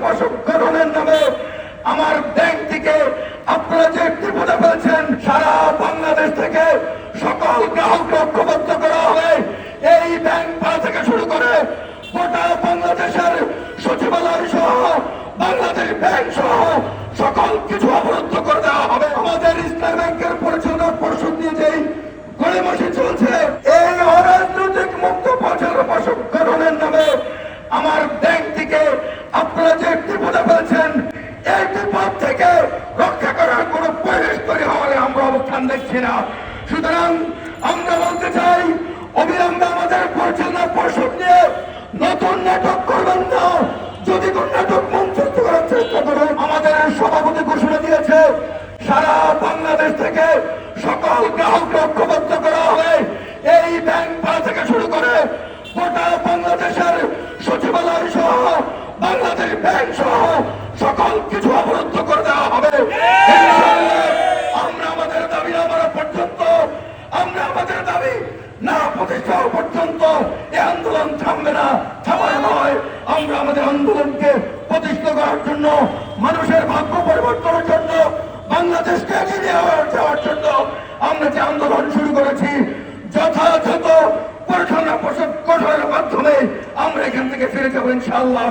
পরিচালক গঠনের নামে আমার ব্যাংক থেকে আপনারা যে বিপদে ফেলছেন, সারা বাংলাদেশ থেকে সকল গ্রাহককে ঐক্যবদ্ধ করা হবে। এই ব্যাংক পাড়া থেকে শুরু করে গোটা বাংলাদেশের সচিবালয় সহ বাংলাদেশ ব্যাংক সহ সকল কিছু অবরুদ্ধ করে দেওয়া হবে। আমাদের ইসলাম ব্যাংকের পরিচালনা পর্ষদ নিয়ে যেই গড়িমসি চলছে, এই অরাজনৈতিক মুক্ত পরিচালক গঠনের নামে আমার ব্যাংক থেকে আপনারা যে বিপদে ফেলছেন, এই বিপদ থেকে রক্ষা করার কোন পরিবেশ তৈরি হওয়ার আমরা অবস্থান দেখছি না। সুতরাং আমরা বলতে চাই, অবিলম্বে আমাদের পরিচালনা পর্ষদ নিয়ে নতুন নাটক করবেন না। যদি কোন নাটক মঞ্চস্থ করার চেষ্টা করেন, আমাদের সভাপতি ঘোষণা দিয়েছে সারা বাংলাদেশ থেকে সকল গ্রাহককে ঐক্যবদ্ধ করা হবে। এই ব্যাংক পাড়া থেকে শুরু করে গোটা বাংলাদেশের সচিবালয় সহ বাংলাদেশ ব্যাংক সহ সকল কিছু অবরুদ্ধ করে দেওয়া হবে। আমরা আমাদের দাবি না মানা পর্যন্ত, আমরা আমাদের দাবি না প্রতিষ্ঠা হওয়া পর্যন্ত এই আন্দোলন থামবে না, থামার নয়। আমরা আমাদের আন্দোলনকে প্রতিষ্ঠা করার জন্য, মানুষের ভাগ্য পরিবর্তনের জন্য, বাংলাদেশকে এগিয়ে যাওয়ার জন্য আমরা যে আন্দোলন শুরু করেছি, যথাযথ পরিচালনা পর্ষদ গঠনের মাধ্যমে আমরা এখান থেকে ফিরে যাবো ইনশাআল্লাহ।